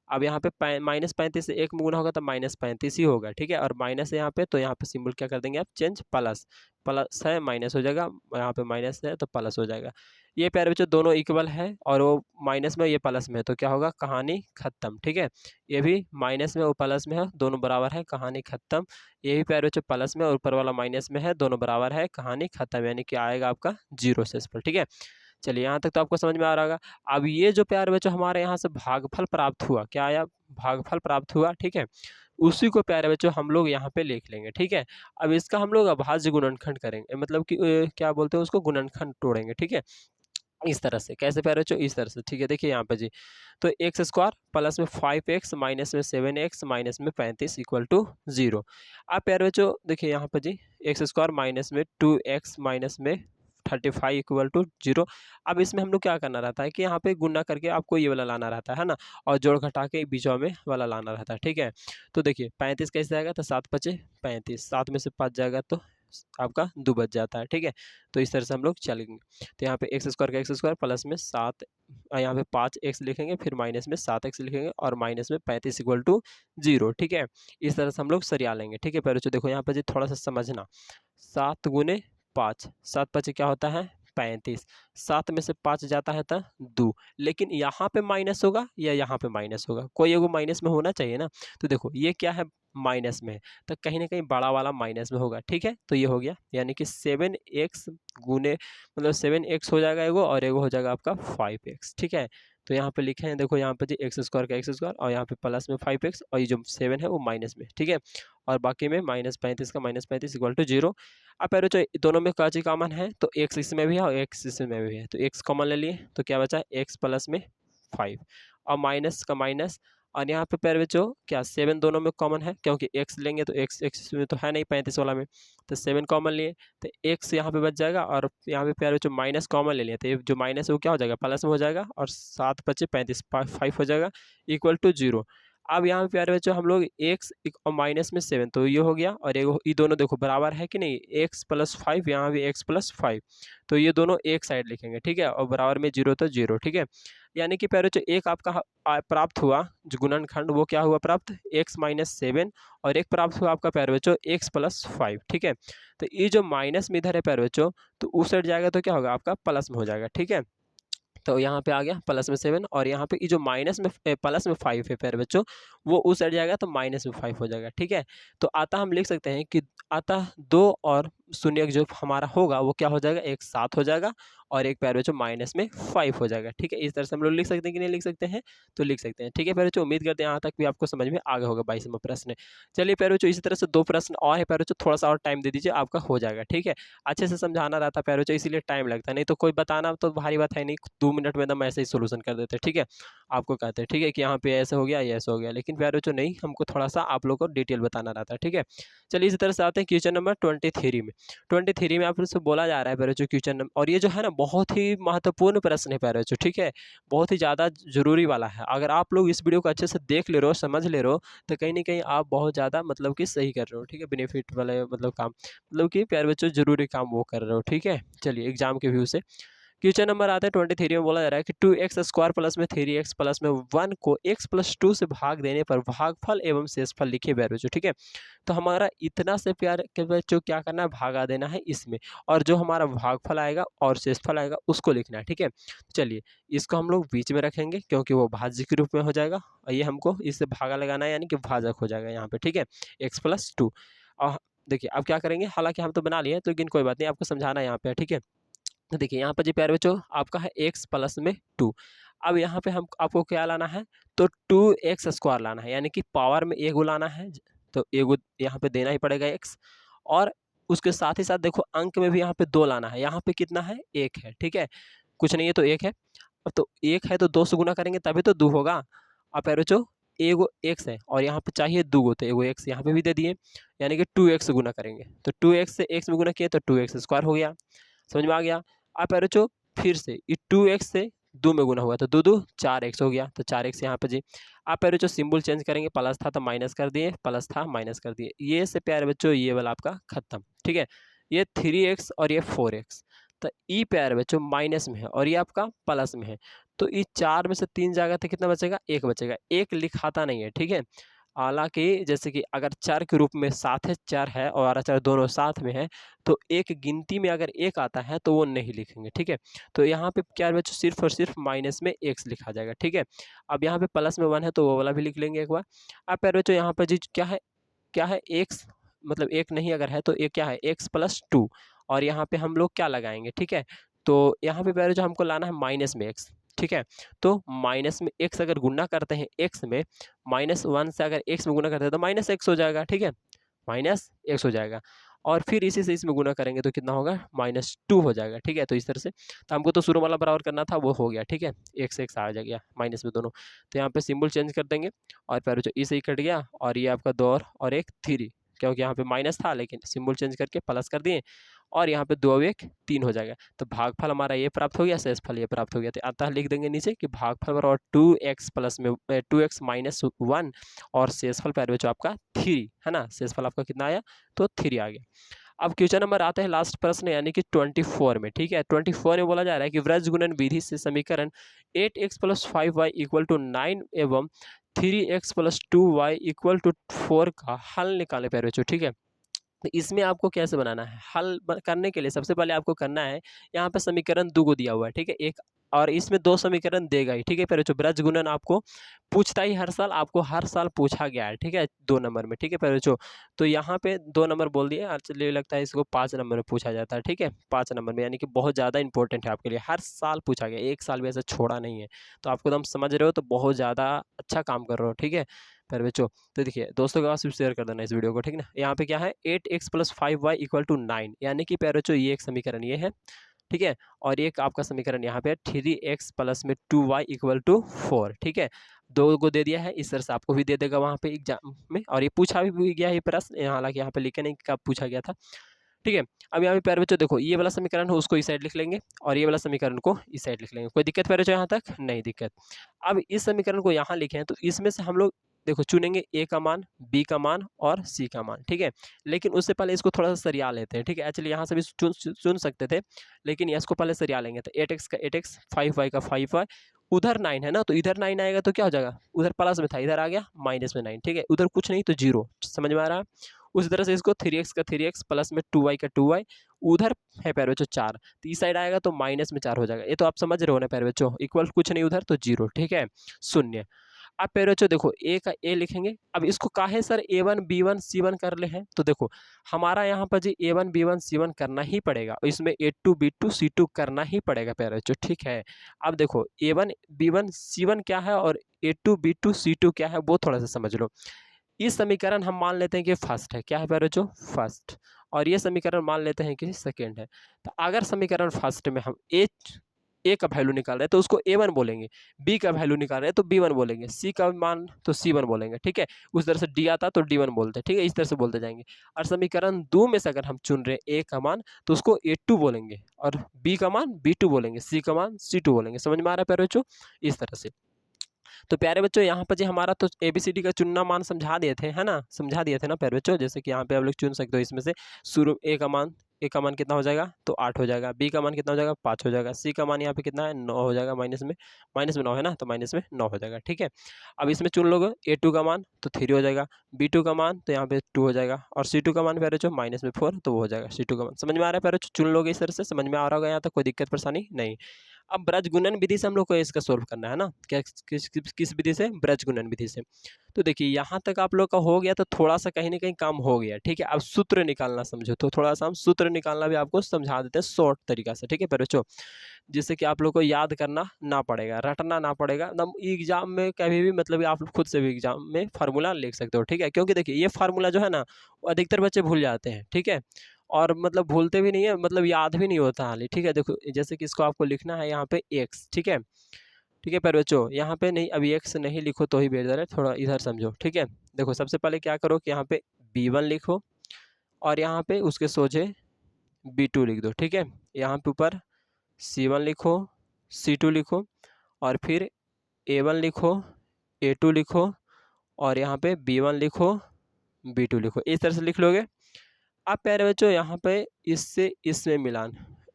अब यहाँ पे -35 से एक में गुना होगा तो -35 ही होगा, ठीक है। और माइनस है यहाँ पे, तो यहाँ पे सिंबल क्या कर देंगे आप, चेंज, प्लस, प्लस है माइनस हो जाएगा, यहाँ पे माइनस है तो प्लस हो जाएगा। ये प्यारे बच्चों दोनों इक्वल है और वो माइनस में ये प्लस में है तो क्या होगा, कहानी खत्म, ठीक है। ये भी माइनस में वो प्लस में है, दोनों बराबर है, कहानी खत्म। ये भी प्यारे बच्चों प्लस में और ऊपर वाला माइनस में है, दोनों बराबर है, कहानी खत्म, यानी कि आएगा आपका 0 से पर, ठीक है। चलिए यहाँ तक तो आपको समझ में आ रहा होगा। अब ये जो प्यारे बच्चों हमारे यहाँ से भागफल प्राप्त हुआ, क्या आया, भागफल प्राप्त हुआ, ठीक है। उसी को प्यारे बच्चों हम लोग यहाँ पे लिख लेंगे, ठीक है। अब इसका हम लोग अभाज्य गुणनखंड करेंगे, मतलब कि क्या बोलते हैं उसको, गुणनखंड तोड़ेंगे, ठीक है। इस तरह से, कैसे प्यारे बच्चों, इस तरह से, ठीक है। देखिए यहाँ पे जी, तो एक्स स्क्वायर प्लस में 5x माइनस में 7x माइनस में 35 इक्वल टू 0। अब प्यारे बच्चों देखिए यहाँ पे जी, एक्स स्क्वायर माइनस में 2x माइनस में 35 इक्वल टू 0। अब इसमें हम लोग क्या करना रहता है कि यहाँ पे गुना करके आपको ये वाला लाना रहता है ना, और जोड़ घटा के बीचों में वाला लाना रहता है, ठीक है। तो देखिए 35 कैसे आएगा, तो 7 5 35, 7 में से 5 जाएगा तो आपका 2 बच जाता है, ठीक है। तो इस तरह से हम लोग चलेंगे। तो यहाँ पे एक्स स्क्वायर का एक्स स्क्वायर प्लस में 7, यहाँ पे 5x लिखेंगे, फिर माइनस में 7x लिखेंगे, और माइनस में 35 इक्वल टू 0, ठीक है। इस तरह से हम लोग सरिया लेंगे, ठीक है। पहले तो देखो यहाँ पे जी थोड़ा सा समझना, 7 गुने 5, 7 5 क्या होता है 35, 7 में से 5 जाता है तो 2, लेकिन यहाँ पे माइनस होगा या यहाँ पे माइनस होगा, कोई एगो माइनस में होना चाहिए ना। तो देखो ये क्या है, माइनस में है, तो कहीं ना कहीं बड़ा वाला माइनस में होगा, ठीक है। तो ये हो गया, यानी कि 7x गुने मतलब 7x हो जाएगा एगो, और एगो हो जाएगा आपका 5x, ठीक है। तो यहाँ पे लिखे हैं देखो, यहाँ पे जी एक्स स्क्वायर का एक्स स्क्वायर, और यहाँ पे प्लस में 5x, और ये जो 7 है वो माइनस में, ठीक है। और बाकी में -35 का -35 इक्वल टू 0। अब पहले जो दोनों में का चीज कॉमन है, तो x इसमें भी है और x इसमें भी है, तो x कॉमन ले लिए तो क्या बचा, x प्लस में 5, और माइनस का माइनस, और यहाँ पे प्यारे बच्चों क्या 7 दोनों में कॉमन है, क्योंकि x लेंगे तो x में तो है नहीं 35 वाला में, तो 7 कॉमन लिए तो x यहाँ पे बच जाएगा। और यहाँ पे प्यारे बच्चों माइनस कॉमन ले लिए तो ये जो माइनस है वो क्या हो जाएगा, प्लस में हो जाएगा, और 7 बचे 35, 5 हो जाएगा इक्वल टू 0। अब यहाँ पे प्यारे बच्चों हम लोग x और माइनस में 7 तो ये हो गया, और ये दोनों देखो बराबर है कि नहीं, x प्लस 5, यहाँ भी x प्लस 5, तो ये दोनों एक साइड लिखेंगे, ठीक है, और बराबर में 0 तो 0, ठीक है। यानी कि प्यारे बच्चों एक आपका प्राप्त हुआ जो गुणनखंड, वो क्या हुआ प्राप्त, x माइनस 7, और एक प्राप्त हुआ आपका प्यारे बच्चों x प्लस 5, ठीक है। तो ये जो माइनस में इधर है प्यारे बच्चों, तो उस साइड जाएगा तो क्या होगा आपका प्लस में हो जाएगा, ठीक है। तो यहाँ पे आ गया प्लस में 7, और यहाँ पे ये जो माइनस में प्लस में 5 है प्यारे बच्चों, वो उस साइड जाएगा तो माइनस में 5 हो जाएगा, ठीक है। तो अतः हम लिख सकते हैं कि अतः 2 और शून्य जो हमारा होगा वो क्या हो जाएगा, एक 7 हो जाएगा, और एक प्यारे बच्चों माइनस में 5 हो जाएगा, ठीक है। इस तरह से हम लोग लिख सकते हैं कि नहीं लिख सकते हैं, तो लिख सकते हैं, ठीक है प्यारे बच्चों। उम्मीद करते हैं यहाँ तक भी आपको समझ में आ गया होगा 22वां प्रश्न। चलिए प्यारे बच्चों, इसी तरह से 2 प्रश्न और है प्यारे बच्चों, थोड़ा सा और टाइम दे दीजिए, आपका हो जाएगा, ठीक है। अच्छे से समझाना रहता है प्यारे बच्चों, इसीलिए टाइम लगता है, नहीं तो कोई बताना तो भारी बात है नहीं, 2 मिनट में एकदम ऐसे ही सोल्यूशन कर देते हैं, ठीक है। आपको कहते हैं ठीक है कि यहाँ पे ऐसे हो गया, ये ऐसे हो गया, लेकिन प्यारे बच्चों नहीं, हमको थोड़ा सा आप लोग को डिटेल बताना रहता है, ठीक है। चलिए इसी तरह से आते हैं क्वेश्चन नंबर 23 में। 23 में आपसे बोला जा रहा है प्यारे बच्चों क्वेश्चन नंबर, और ये जो है ना बहुत ही महत्वपूर्ण प्रश्न है प्यारे बच्चों, ठीक है, बहुत ही ज़्यादा जरूरी वाला है। अगर आप लोग इस वीडियो को अच्छे से देख ले रहे हो, समझ ले रहे हो, तो कहीं ना कहीं आप बहुत ज़्यादा मतलब कि सही कर रहे हो, ठीक है, बेनिफिट वाले मतलब काम, मतलब कि प्यारे बच्चों जरूरी काम वो कर रहे हो, ठीक है। चलिए एग्जाम के व्यू से क्वेश्चन नंबर आता है 23 में, बोला जा रहा है कि 2x स्क्वायर प्लस में 3x प्लस में 1 को x प्लस 2 से भाग देने पर भागफल एवं शेषफल लिखिए प्यारे बच्चों, ठीक है। तो हमारा इतना से प्यार के बच्चों क्या करना है, भागा देना है इसमें, और जो हमारा भागफल आएगा और शेषफल आएगा उसको लिखना है, ठीक है। चलिए इसको हम लोग बीच में रखेंगे क्योंकि वो भाज्य के रूप में हो जाएगा, और ये हमको इससे भागा लगाना है यानी कि भाजक हो जाएगा यहाँ पे, ठीक है, x प्लस 2। और देखिए अब क्या करेंगे, हालांकि हम तो बना लिए तो लेकिन कोई बात नहीं, आपको समझाना है यहाँ पे, ठीक है। तो देखिए यहाँ पर जी प्यारे बच्चों आपका है x प्लस में 2। अब यहाँ पे हम आपको क्या लाना है, तो 2x स्क्वायर लाना है, यानी कि पावर में एगो लाना है, तो एगो यहाँ पे देना ही पड़ेगा x, और उसके साथ ही साथ देखो अंक में भी यहाँ पे 2 लाना है, यहाँ पे कितना है 1 है, ठीक है, कुछ नहीं है तो 1 है। अब तो 1 है तो 2 से गुना करेंगे तभी तो 2 होगा। अब प्यारे बच्चों एगो x है और यहाँ पे चाहिए 2 गो, तो एगो x यहाँ पे भी दे दिए, यानी कि 2x से गुना करेंगे, तो 2x से x में गुना किए तो 2x स्क्वायर हो गया, समझ में आ गया। अब प्यारे बच्चों फिर से ये 2x से 2 में गुना हुआ तो 2 2 4x हो गया, तो 4x यहाँ पे जी। आप प्यारे बच्चों सिंबल चेंज करेंगे, प्लस था तो माइनस कर दिए, प्लस था माइनस कर दिए, ये से प्यारे बच्चों ये वाला आपका खत्म, ठीक है। ये 3x और ये 4x, तो ई प्यारे बच्चों माइनस में है और ये आपका प्लस में है, तो ये 4 में से 3 जाएगा तो कितना बचेगा, 1 बचेगा, 1 लिखाता नहीं है, ठीक है। हालांकि जैसे कि अगर चर के रूप में साथ है, चर है और अचर दोनों साथ में है, तो एक गिनती में अगर 1 आता है तो वो नहीं लिखेंगे, ठीक है। तो यहाँ पे क्या बच्चों सिर्फ और सिर्फ माइनस में x लिखा जाएगा, ठीक है। अब यहाँ पे प्लस में 1 है तो वो वाला भी लिख लेंगे एक बार। अब प्यारे बच्चों यहाँ पर जी क्या है x, मतलब 1 नहीं अगर है तो ये क्या है x प्लस 2, और यहाँ पे हम लोग क्या लगाएंगे, ठीक है। तो यहाँ पे प्यारे बच्चों हमको लाना है माइनस में x, ठीक है। तो माइनस में x अगर गुना करते हैं x में, -1 से अगर x में गुना करते हैं तो माइनस x हो जाएगा, ठीक है, माइनस x हो जाएगा, और फिर इसी से इसमें गुना करेंगे तो कितना होगा, -2 हो जाएगा, ठीक है। तो इस तरह से तो हमको तो शुरू वाला बराबर करना था, वो हो गया, ठीक है, x x आ जाएगा माइनस में दोनों, तो यहाँ पे सिंबल चेंज कर देंगे, और प्यारे जो इसे ही कट गया, और ये आपका 2 और 1 3, क्योंकि यहाँ पे माइनस था लेकिन सिंबल चेंज करके प्लस कर दिए, और यहाँ पे 2 और 1 3 हो जाएगा, तो भागफल हमारा ये प्राप्त हो गया, शेषफल ये प्राप्त हो गया। तो अतः लिख देंगे नीचे कि भागफल बराबर 2x प्लस में 2x माइनस 1, और शेषफल प्यारे बच्चों आपका 3 है ना, शेषफल आपका कितना आया, तो 3 आ गया। अब क्वेश्चन नंबर आता है लास्ट प्रश्न यानी कि 24 में, ठीक है। 24 में बोला जा रहा है कि वृज्ज गुणन विधि से समीकरण 8x plus 5y equal to 9 एवं 3x plus 2y equal to 4 का हल निकाले प्यारे बच्चों, ठीक है। तो इसमें आपको कैसे बनाना है, हल करने के लिए सबसे पहले आपको करना है, यहाँ पे समीकरण 2 को दिया हुआ है, ठीक है, एक और इसमें 2 समीकरण देगा ही, ठीक है। प्यारे बच्चों ब्रज गुणन आपको पूछता ही हर साल, आपको हर साल पूछा गया है, ठीक है, 2 नंबर में, ठीक है प्यारे बच्चों। तो यहाँ पे 2 नंबर बोल दिए, चलिए लगता है इसको 5 नंबर में पूछा जाता है, ठीक है, 5 नंबर में, यानी कि बहुत ज़्यादा इंपॉर्टेंट है आपके लिए, हर साल पूछा गया, एक साल भी ऐसा छोड़ा नहीं है, तो आपको एकदम समझ रहे हो तो बहुत ज़्यादा अच्छा काम कर रहे हो, ठीक है प्यारे बच्चों। तो देखिए दोस्तों के पास शेयर कर देना इस वीडियो को, ठीक ना। यहाँ पे क्या है 8x plus 5y equal to 9, यानी कि प्यारे बच्चों ये एक समीकरण ये है, ठीक है, और एक आपका समीकरण यहाँ पे 3x प्लस में 2y इक्वल टू 4, ठीक है। 2 को दे दिया है, इस तरह से आपको भी दे देगा वहाँ पे एग्जाम में, और ये पूछा भी गया है प्रश्न, हालांकि यहाँ पे लिखे नहीं कब पूछा गया था। ठीक है, अब यहाँ पे प्यारे बच्चों देखो, ये वाला समीकरण है उसको इस साइड लिख लेंगे और ये वाला समीकरण को इस साइड लिख लेंगे। कोई दिक्कत प्यारे बच्चों यहाँ तक? नहीं दिक्कत। अब इस समीकरण को यहाँ लिखे हैं तो इसमें से हम लोग देखो चुनेंगे ए का मान, बी का मान और सी का मान। ठीक है, लेकिन उससे पहले इसको थोड़ा सा सरिया लेते हैं। ठीक है, एक्चुअली यहाँ से भी चुन सकते थे, लेकिन इसको पहले सरिया लेंगे। तो 8x का 8x, 5y का 5y, उधर 9 है ना, तो इधर 9 आएगा तो क्या हो जाएगा, उधर प्लस में था इधर आ गया माइनस में 9। ठीक है, उधर कुछ नहीं तो 0, समझ में आ रहा है। उसी तरह से इसको 3x का 3x प्लस में 2y का 2y, उधर है प्यारे बच्चों 4, तो इस साइड आएगा तो माइनस में 4 हो जाएगा। ये तो आप समझ रहे हो ना प्यारे बच्चों, इक्वल कुछ नहीं उधर तो 0। ठीक है, शून्य। अब प्यारे बच्चों देखो ए का ए लिखेंगे। अब इसको काहे सर A1 B1 C1 कर ले हैं, तो देखो हमारा यहाँ पर जी A1 B1 C1 करना ही पड़ेगा, इसमें A2 B2 C2 करना ही पड़ेगा प्यारे बच्चों। ठीक है, अब देखो A1 B1 C1 क्या है और A2 B2 C2 क्या है वो थोड़ा सा समझ लो। इस समीकरण हम मान लेते हैं कि फर्स्ट है, क्या है प्यारे बच्चों, फर्स्ट, और ये समीकरण मान लेते हैं कि सेकेंड है। तो अगर समीकरण फर्स्ट में हम ए का वैल्यू निकाल रहे हैं तो उसको A1 बोलेंगे, बी का वैल्यू निकाल रहे हैं तो B1 बोलेंगे, सी का मान तो C1 बोलेंगे। ठीक है, उस तरह से डी आता तो D1 बोलते हैं। ठीक है, इस तरह से बोलते जाएंगे। और समीकरण 2 में से अगर हम चुन रहे हैं ए का मान तो उसको A2 बोलेंगे, और बी का मान B2 बोलेंगे, सी का मान C2 बोलेंगे। समझ में आ रहा है प्यारे बच्चों, इस तरह से। तो प्यारे बच्चों यहाँ पर जी हमारा तो ABCD का चुनना मान समझा दिए थे, है ना, समझा दिए थे ना प्यारे बच्चों। जैसे कि यहाँ पे आप लोग चुन सकते हो इसमें से शुरू ए का मान कितना हो जाएगा तो 8 हो जाएगा, बी का मान कितना हो जाएगा 5 हो जाएगा, सी का मान यहाँ पे कितना है 9 हो जाएगा, माइनस में 9 है ना, तो माइनस में 9 हो जाएगा। ठीक है, अब इसमें चुन लोगे A2 का मान तो 3 हो जाएगा, B2 का मान तो यहाँ पे 2 हो जाएगा, और C2 का मान प्यारे बच्चों माइनस में 4 तो वो हो जाएगा C2 का मान। समझ में आ रहा है प्यारे बच्चों, चुन लोगे इस तरह से, समझ में आ रहा होगा यहाँ तक, कोई दिक्कत परेशानी नहीं। अब ब्रज गुणन विधि से हम लोग को इसका सोल्व करना है ना, क्या किस विधि से, ब्रज गुणन विधि से। तो देखिए यहाँ तक आप लोग का हो गया तो थोड़ा सा कहीं ना कहीं काम हो गया। ठीक है, अब सूत्र निकालना समझो, तो थोड़ा सा हम सूत्र निकालना भी आपको समझा देते हैं शॉर्ट तरीका से। ठीक है बच्चों, जिससे कि आप लोग को याद करना ना पड़ेगा, रटना ना पड़ेगा एकदम। एग्जाम में कभी भी मतलब आप लोग खुद से भी एग्जाम में फार्मूला लिख सकते हो। ठीक है, क्योंकि देखिए ये फार्मूला जो है ना अधिकतर बच्चे भूल जाते हैं। ठीक है, और मतलब भूलते भी नहीं है, मतलब याद भी नहीं होता हाल ही। ठीक है, देखो जैसे कि इसको आपको लिखना है यहाँ पे x। ठीक है, ठीक है पर बच्चों यहाँ पे नहीं, अभी x नहीं लिखो तो ही बेहतर है, थोड़ा इधर समझो। ठीक है, देखो सबसे पहले क्या करो कि यहाँ पे B1 लिखो और यहाँ पे उसके सोझे B2 लिख दो। ठीक है, यहाँ पे ऊपर C1 लिखो, C2 लिखो, और फिर A1 लिखो, A2 लिखो, और यहाँ पे B1 लिखो, B2 लिखो। इस तरह से लिख लोगे। अब प्यारे बच्चों यहाँ पे इससे इसमें मिलान,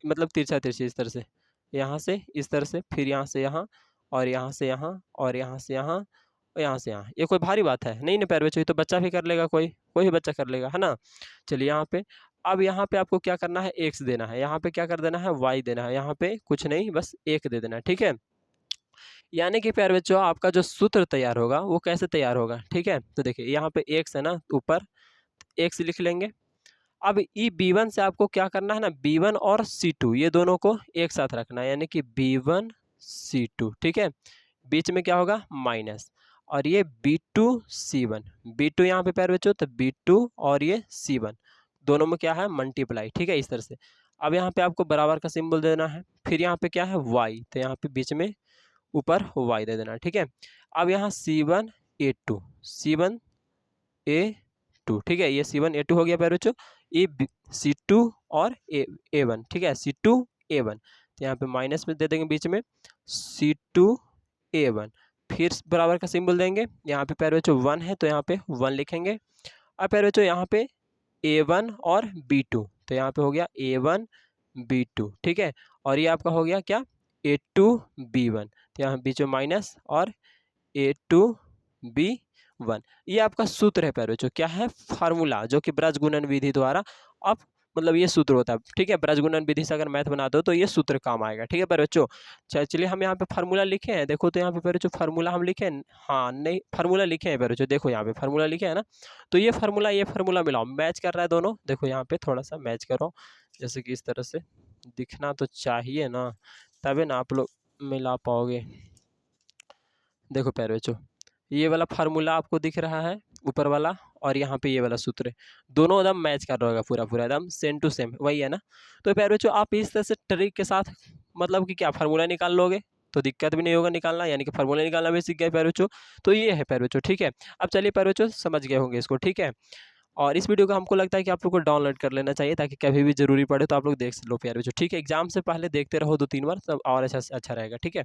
मतलब तिरछा तिरछी इस तरह से, यहाँ से इस तरह से, फिर यहाँ से यहाँ, और यहाँ से यहाँ, और यहाँ से यहाँ, और यहाँ से यहाँ। ये कोई भारी बात है नहीं ना प्यारे बच्चों, ये तो बच्चा भी कर लेगा, कोई भी बच्चा कर लेगा, है ना। चलिए यहाँ पे, अब यहाँ पे आपको क्या करना है, x देना है, यहाँ पे क्या कर देना है, y देना है, यहाँ पे कुछ नहीं बस 1 दे देना है। ठीक है, यानी कि प्यारे बच्चों आपका जो सूत्र तैयार होगा वो कैसे तैयार होगा। ठीक है, तो देखिए यहाँ पे x है ना, ऊपर x लिख लेंगे। अब ई B1 से आपको क्या करना है ना, B1 और C2 ये दोनों को एक साथ रखना है, यानी कि B1 C2। ठीक है, बीच में क्या होगा माइनस, और ये B2 C1, B2 यहाँ पे प्यारे बच्चों तो B2 और ये C1 दोनों में क्या है मल्टीप्लाई। ठीक है, इस तरह से। अब यहाँ पे आपको बराबर का सिंबल देना है, फिर यहाँ पे क्या है y, तो यहाँ पे बीच में ऊपर y दे देना। ठीक है, अब यहाँ C1 A2 C1 A2। ठीक है, ये C1 A2 हो गया प्यारे बच्चों, ये C2 और A1। ठीक है, C2 A1, तो यहाँ पे माइनस में दे देंगे बीच में C2 A1, फिर बराबर का सिंबल देंगे। यहाँ पे प्यारे बच्चों 1 है तो यहाँ पे 1 लिखेंगे। अब प्यारे बच्चों यहाँ पे A1 और B2, तो यहाँ पे हो गया A1 B2। ठीक है, और ये आपका हो गया क्या A2 B1, तो यहाँ बीच में माइनस और A2 B1। ये आपका सूत्र है प्यारे बच्चों, क्या है फार्मूला, जो कि ब्रज गुणन विधि द्वारा अब मतलब ये सूत्र होता है। ठीक है, ब्रज गुणन विधि से अगर मैथ बनाते हो तो ये सूत्र काम आएगा। ठीक है प्यारे बच्चों, चलिए हम यहाँ पे फार्मूला लिखे हैं, देखो तो यहाँ पे प्यारे बच्चों फार्मूला हम लिखे हैं, हाँ नहीं फार्मूला लिखे हैं प्यारे बच्चों, देखो यहाँ पे फार्मूला लिखे है ना, तो ये फार्मूला मिलाओ, मैच कर रहा है दोनों। देखो यहाँ पे थोड़ा सा मैच करो, जैसे कि इस तरह से दिखना तो चाहिए ना, तभी ना आप लोग मिला पाओगे। देखो प्यारे बच्चों, ये वाला फार्मूला आपको दिख रहा है ऊपर वाला, और यहाँ पे ये वाला सूत्र है, दोनों एकदम मैच कर रहा होगा, पूरा एकदम सेम टू सेम वही है ना। तो प्यारे बच्चों आप इस तरह से ट्रिक के साथ मतलब कि क्या फार्मूला निकाल लोगे, तो दिक्कत भी नहीं होगा निकालना, यानी कि फार्मूला निकालना भी सीख गए प्यारे बच्चों। तो ये है प्यारे बच्चों, ठीक है। अब चलिए प्यारे बच्चों, समझ गए होंगे इसको, ठीक है। और इस वीडियो को हमको लगता है कि आप लोग को डाउनलोड कर लेना चाहिए, ताकि कभी भी ज़रूरी पड़े तो आप लोग देख लो प्यारे बच्चों, ठीक है। एग्जाम से पहले देखते रहो 2-3 बार, तब और अच्छा रहेगा, ठीक है।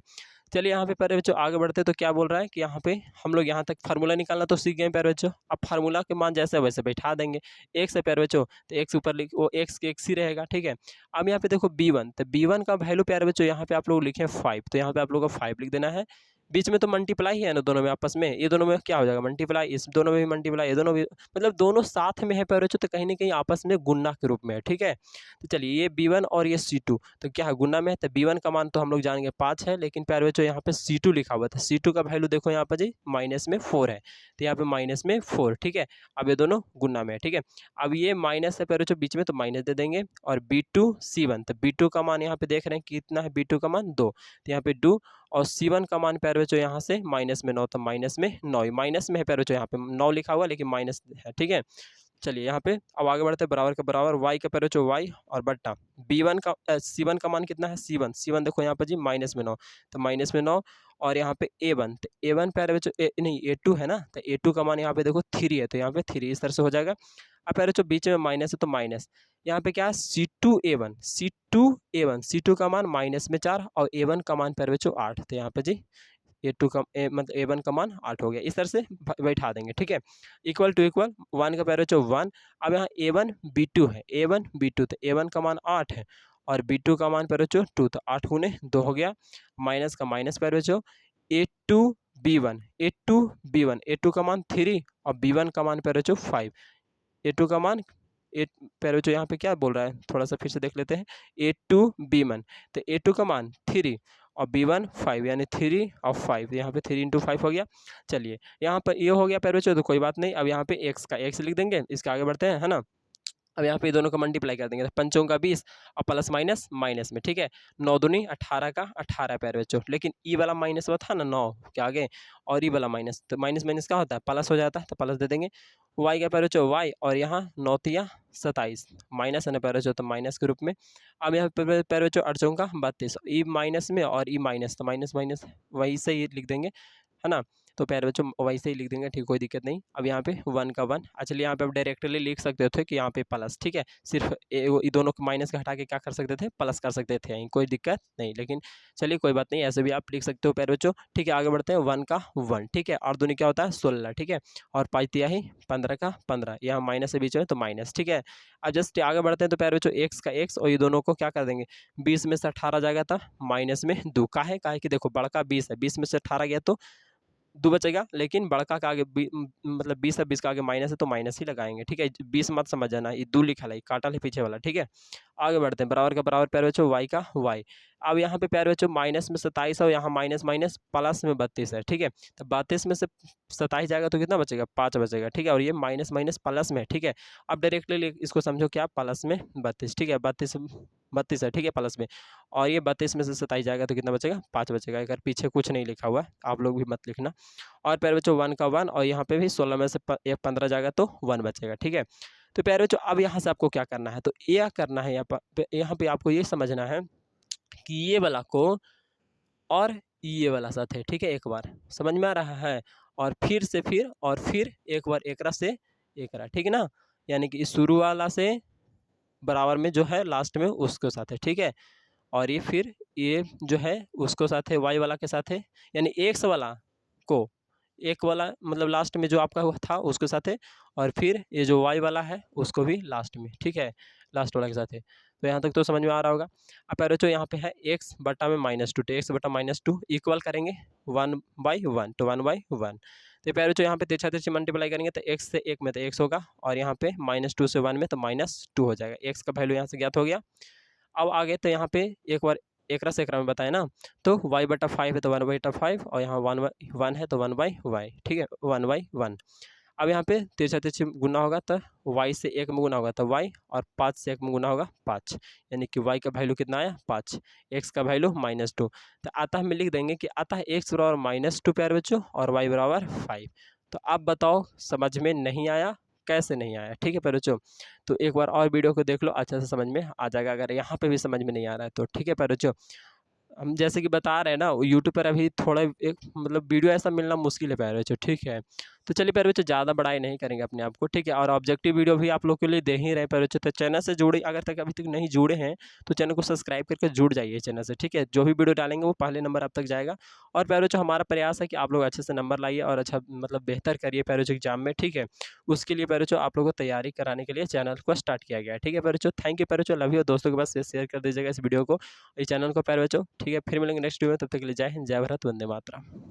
चलिए यहाँ पे प्यारे बच्चों आगे बढ़ते हैं। तो क्या बोल रहा है कि यहाँ पे हम लोग यहाँ तक फार्मूला निकालना तो सीख गए प्यारे बच्चों। अब फार्मूला के मान जैसे वैसे बैठा देंगे। एक्स है प्यारे बच्चों, तो एक्स ऊपर लिख, वो एक्स के एक्स ही रहेगा, ठीक है। अब यहाँ पे देखो b1, तो b1 का वैल्यू प्यारे बच्चों यहाँ पे आप लोग लिखे 5, तो यहाँ पे आप लोग को 5 लिख देना है। बीच में तो मल्टीप्लाई है ना दोनों में आपस में, ये दोनों में क्या हो जाएगा मल्टीप्लाई, इस दोनों में भी मल्टीप्लाई, ये दोनों भी, मतलब दोनों साथ में है प्यारे बच्चों, तो कहीं ना कहीं आपस में गुणा के रूप में है, ठीक है। तो चलिए ये b1 और ये c2 तो क्या है गुणा में है, तो b1 का मान तो हम लोग जानेंगे 5 है, लेकिन प्यारे बच्चों यहाँ पे c2 लिखा हुआ था, c2 का वैल्यू देखो यहाँ पर जी माइनस में 4 है, तो यहाँ पे माइनस में 4, ठीक है। अब ये दोनों गुणा में है, ठीक है। अब ये माइनस है प्यारे बच्चों बीच में, तो माइनस दे देंगे। और b2 c1, तो b2 का मान यहाँ पे देख रहे हैं कितना है, b2 का मान 2, तो यहाँ पे 2। और c1 का मान प्यारे बच्चों यहाँ से माइनस में 9, तो माइनस में 9, माइनस में है प्यारे बच्चों, यहाँ पे 9 लिखा हुआ लेकिन माइनस है, ठीक है। चलिए यहाँ पे अब आगे बढ़ते हैं, बराबर का बराबर y का प्यारे बच्चों y और बट्टा b1 का c1 का मान कितना है, c1 देखो यहाँ पे जी माइनस में 9, तो माइनस में 9। और यहाँ पे a1, तो a1 प्यारे बच्चों नहीं a2 है ना, तो a2 का मान यहाँ पे देखो 3 है, तो यहाँ पे 3 इस तरह से हो जाएगा। अब प्यारे बच्चों बीच में माइनस है, तो माइनस यहाँ पे क्या है c2 का मान माइनस में 4 और a1 का मान प्यारे बच्चों 8, तो यहाँ पे जी मतलब a1 का मान 8 हो गया, इस तरह से बैठा देंगे, ठीक है। इक्वल टू इक्वल 1 का प्यारे बच्चों 1। अब यहाँ a1 b2 है, a1 b2, तो a1 का मान 8 है और b2 का मान प्यारे बच्चों 2, तो 8 गुने 2 हो गया, माइनस का माइनस प्यारे बच्चों a2 b1, a2 का मान 3 और b1 का मान प्यारे बच्चों 5, a2 का मान ए प्यारे बच्चों यहाँ पे क्या बोल रहा है, थोड़ा सा फिर से देख लेते हैं। a2 b1, तो a2 का मान 3 और b1 5, यानी 3 और 5, यहाँ पे 3 × 5 हो गया। चलिए यहाँ पर ये हो गया प्यारे बच्चों, तो कोई बात नहीं। अब यहाँ पे x का x लिख देंगे, इसके आगे बढ़ते हैं, है ना। अब यहाँ पे दोनों को मल्टीप्लाई कर देंगे, तो पंचों का 20 और प्लस माइनस माइनस में, ठीक है। 9 दूनी 18 का 18 प्यारे बच्चों, लेकिन ई वाला माइनस हुआ था ना 9 के आगे, और ई वाला माइनस, तो माइनस माइनस क्या होता है प्लस हो जाता है, तो प्लस दे देंगे। वाई का प्यारे बच्चों वाई, और यहाँ 9 तिया 27 माइनस है ना प्यारे बच्चों, तो माइनस के रूप में। अब यहाँ पे प्यारे बच्चों 8 चौका 32, ई माइनस में और ई माइनस, तो माइनस माइनस वही से ही लिख देंगे, है ना। तो प्यारे बच्चों वैसे ही लिख देंगे, ठीक, कोई दिक्कत नहीं। अब यहाँ पे 1 का 1, चलिए यहाँ पे आप डायरेक्टली लिख सकते थे कि यहाँ पे प्लस, ठीक है। सिर्फ ये दोनों को माइनस का हटा के क्या कर सकते थे, प्लस कर सकते थे, यहीं कोई दिक्कत नहीं। लेकिन चलिए कोई बात नहीं, ऐसे भी आप लिख सकते हो प्यारे बच्चों, ठीक है। आगे बढ़ते हैं, 1 का 1, ठीक है। और दूनी क्या होता है 16, ठीक है। और 5 तिहाई 15 का 15, यहाँ माइनस है बीच में, तो माइनस, ठीक है। अब जस्ट आगे बढ़ते हैं, तो प्यारे बच्चों x का x और ये दोनों को क्या कर देंगे, 20 में से 18 जाएगा, था माइनस में 2 का है, कि देखो बड़का 20 है, 20 में से 18 गया तो 2 बचेगा, लेकिन बड़का का आगे मतलब 20 है, 20 का आगे माइनस है, तो माइनस ही लगाएंगे, ठीक है। 20 मत समझ जाना, ये 2 लिखा है, काटल है पीछे वाला, ठीक है। आगे बढ़ते हैं, बराबर का बराबर प्यारे बच्चों y का y। अब यहाँ पे प्यारे बच्चों माइनस में 27 और यहाँ माइनस माइनस प्लस में 32 है, ठीक है। तो 32 में से 27 जाएगा तो कितना बचेगा, 5 बचेगा, ठीक है। और ये माइनस माइनस प्लस में, ठीक है। अब डायरेक्टली इसको समझो क्या, प्लस में 32, ठीक है। 32 है, ठीक है, प्लस में। और ये 32 में से 27 जाएगा तो कितना बचेगा, 5 बचेगा। अगर पीछे कुछ नहीं लिखा हुआ, आप लोग भी मत लिखना। और प्यारे बच्चों 1 का 1, और यहाँ पे भी 16 में से 15 जाएगा तो 1 बचेगा, ठीक है। तो प्यारे बच्चों अब यहाँ से आपको क्या करना है, तो यह करना है, यहाँ पे आपको ये समझना है कि ये वाला को और ये वाला साथ है, ठीक है। एक बार समझ में आ रहा है, और फिर से फिर और फिर एक बार एकरा से एकरा, ठीक है ना। यानी कि इस शुरू वाला से बराबर में जो है लास्ट में उसके साथ है, ठीक है। और ये फिर ये जो है उसको साथ है, वाई वाला के साथ है, यानी एक्स वाला को एक वाला मतलब लास्ट में जो आपका हुआ था उसके साथ है, और फिर ये जो वाई वाला है उसको भी लास्ट में, ठीक है, लास्ट वाला के साथ है। तो यहाँ तक तो समझ में आ रहा होगा। अब प्यारे बच्चों यहाँ पे है x बटा में -2, तो x बटा -2 इक्वल करेंगे 1/1, तो 1/1। तो प्यारे बच्चों यहाँ पे तिरछा तिरछी मल्टीप्लाई करेंगे, तो x से 1 में तो x होगा, और यहाँ पे -2 से 1 में तो -2 हो जाएगा। x का वैल्यू यहाँ से ज्ञात हो गया। अब आगे तो यहाँ पे एक बार एकरा से एकरा में बताए ना, तो y बटा 5 है तो 1/5, और यहाँ 1 है तो 1/y, ठीक है, 1/1। अब यहाँ पे तिरछा तिरछी गुना होगा, तो y से 1 में गुना होगा तो y, और 5 से 1 में गुना होगा 5, यानी कि y का वैल्यू कितना आया 5, x का वैल्यू -2। तो अतः में लिख देंगे कि अतः x बराबर -2 प्यारे बच्चों, और y बराबर 5। तो अब बताओ समझ में नहीं आया, कैसे नहीं आया, ठीक है प्यारे बच्चों। तो एक बार और वीडियो को देख लो, अच्छे से समझ में आ जाएगा। अगर यहाँ पे भी समझ में नहीं आ रहा है तो ठीक है प्यारे बच्चों, हम जैसे कि बता रहे हैं ना, यूट्यूब पर अभी थोड़ा एक मतलब वीडियो ऐसा मिलना मुश्किल है प्यारे बच्चों, ठीक है। तो चलिए प्यारे बच्चों, ज़्यादा बड़ाई नहीं करेंगे अपने आप को, ठीक है। और ऑब्जेक्टिव वीडियो भी आप लोग के लिए दे ही रहे हैं प्यारे बच्चों। तो चैनल से जुड़े, अगर तक अभी तक नहीं जुड़े हैं तो चैनल को सब्सक्राइब करके जुड़ जाइए चैनल से, ठीक है। जो भी वीडियो डालेंगे वो पहले नंबर आप तक जाएगा। और प्यारे बच्चों, हमारा प्रयास है कि आप लोग अच्छे से नंबर लाइए और अच्छा मतलब बेहतर करिए प्यारे बच्चों एग्जाम में, ठीक है। उसके लिए प्यारे बच्चों आप लोगों को तैयारी कराने के लिए चैनल को स्टार्ट किया गया है, ठीक है प्यारे बच्चों। थैंक यू प्यारे बच्चों, लव यू। दोस्तों के पास शेयर कर दीजिएगा इस वीडियो को, इस चैनल को प्यारे बच्चों, ठीक है। फिर मिलेंगे नेक्स्ट वीडियो में, तब तक के लिए जय हिंद, जय भारत, वंदे मातरम।